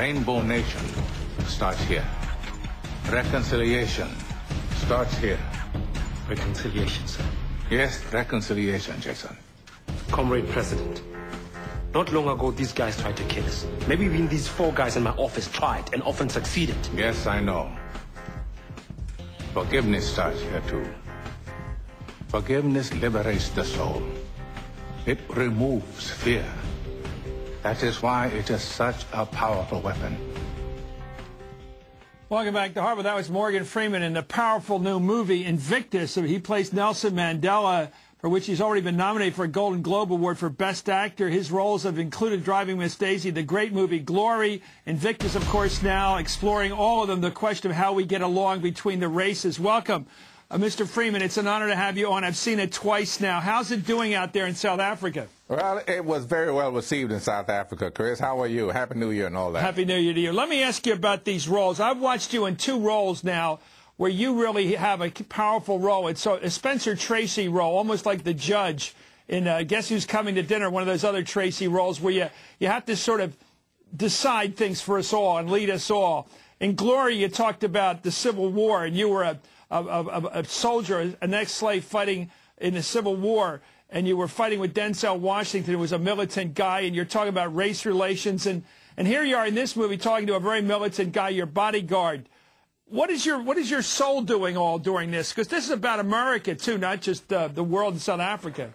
Rainbow Nation starts here. Reconciliation starts here. Reconciliation, sir. Yes, reconciliation, Jackson. Comrade President, not long ago these guys tried to kill us. Maybe even these 4 guys in my office tried and often succeeded. Yes, I know. Forgiveness starts here too. Forgiveness liberates the soul. It removes fear. That is why it is such a powerful weapon. Welcome back to Hardball. That was Morgan Freeman in the powerful new movie Invictus. He plays Nelson Mandela, for which he's already been nominated for a Golden Globe Award for Best Actor. His roles have included Driving Miss Daisy, the great movie Glory, Invictus, of course, now exploring all of them, the question of how we get along between the races. Welcome, Mr. Freeman. It's an honor to have you on. I've seen it twice now. How's it doing out there in South Africa? Well, it was very well received in South Africa, Chris. How are you? Happy New Year and all that. Happy New Year to you. Let me ask you about these roles. I've watched you in 2 roles now where you really have a powerful role. It's a Spencer Tracy role, almost like the judge in Guess Who's Coming to Dinner, one of those other Tracy roles where you have to sort of decide things for us all and lead us all. In Glory, you talked about the Civil War, and you were a soldier, an ex-slave fighting in the Civil War, and you were fighting with Denzel Washington, who was a militant guy, and you're talking about race relations. And here you are in this movie talking to a very militant guy, your bodyguard. What is your soul doing all during this? Because this is about America, too, not just the world in South Africa.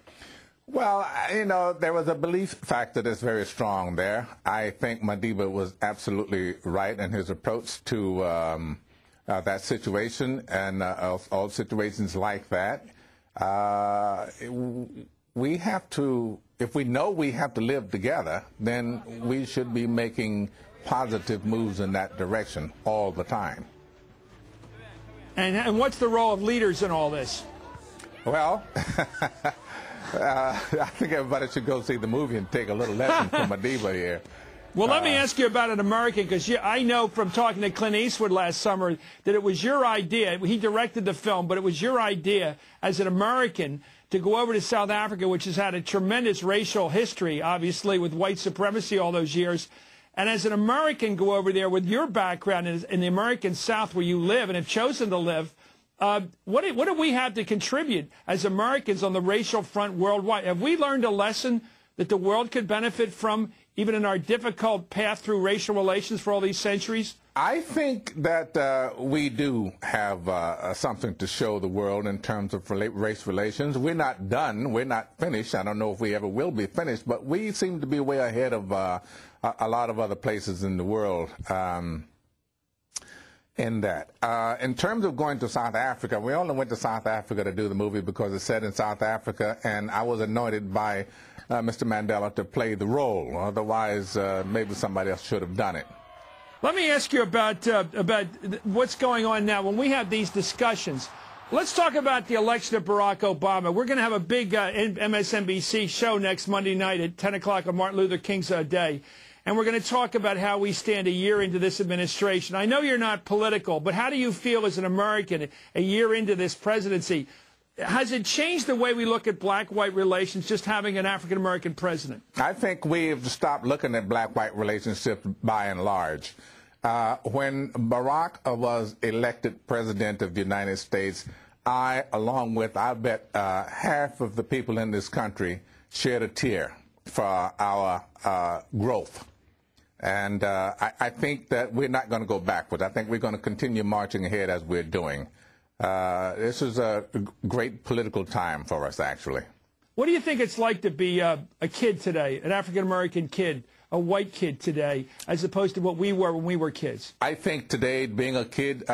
Well, you know, there was a belief factor that's very strong there. I think Madiba was absolutely right in his approach to that situation and all situations like that. We have to, if we know we have to live together, then we should be making positive moves in that direction all the time. And what's the role of leaders in all this? Well, I think everybody should go see the movie and take a little lesson from Madiba here. Well, let me ask you about an American, because I know from talking to Clint Eastwood last summer that it was your idea. He directed the film, but it was your idea as an American to go over to South Africa, which has had a tremendous racial history, obviously, with white supremacy all those years. And as an American, go over there with your background in the American South where you live and have chosen to live. What do we have to contribute as Americans on the racial front worldwide? Have we learned a lesson that the world could benefit from, even in our difficult path through racial relations for all these centuries? I think that we do have something to show the world in terms of race relations. We're not done. We're not finished. I don't know if we ever will be finished, but we seem to be way ahead of a lot of other places in the world in that. In terms of going to South Africa, we only went to South Africa to do the movie because it's set in South Africa, and I was anointed by Mr. Mandela to play the role. Otherwise, maybe somebody else should have done it. Let me ask you about what's going on now. When we have these discussions, let's talk about the election of Barack Obama. We're going to have a big MSNBC show next Monday night at 10 o'clock on Martin Luther King's Day. And we're going to talk about how we stand a year into this administration. I know you're not political, but how do you feel as an American a year into this presidency? Has it changed the way we look at black-white relations, just having an African-American president? I think we've stopped looking at black-white relationships by and large. When Barack was elected president of the United States, I, along with, I bet, half of the people in this country shed a tear for our growth. And I think that we're not going to go backwards. I think we're going to continue marching ahead as we're doing. This is a great political time for us, actually. What do you think it's like to be a kid today, an African-American kid, a white kid today, as opposed to what we were when we were kids? I think today, being a kid,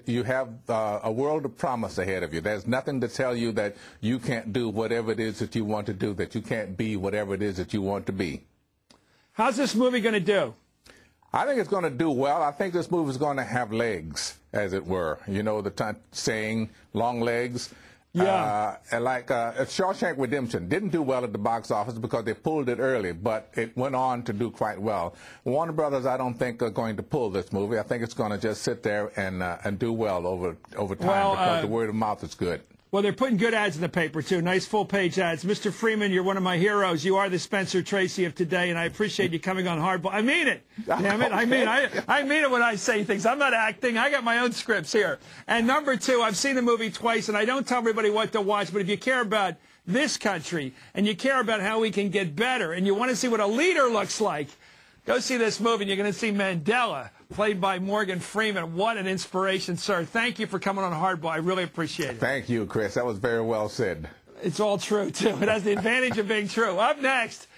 you have a world of promise ahead of you. There's nothing to tell you that you can't do whatever it is that you want to do, that you can't be whatever it is that you want to be. How's this movie going to do? I think it's going to do well. I think this movie is going to have legs, as it were. You know the saying, long legs. Yeah. Like Shawshank Redemption didn't do well at the box office because they pulled it early, but it went on to do quite well. Warner Brothers, I don't think, are going to pull this movie. I think it's going to just sit there and do well over time because the word of mouth is good. Well, they're putting good ads in the paper, too. Nice full-page ads. Mr. Freeman, you're one of my heroes. You are the Spencer Tracy of today, and I appreciate you coming on Hardball. I mean it. Damn it. I mean it when I say things. I'm not acting. I got my own scripts here. And number two, I've seen the movie twice, and I don't tell everybody what to watch, but if you care about this country and you care about how we can get better and you want to see what a leader looks like, go see this movie, and you're going to see Mandela, played by Morgan Freeman. What an inspiration, sir. Thank you for coming on Hardball. I really appreciate it. Thank you, Chris. That was very well said. It's all true, too. It has the advantage of being true. Up next,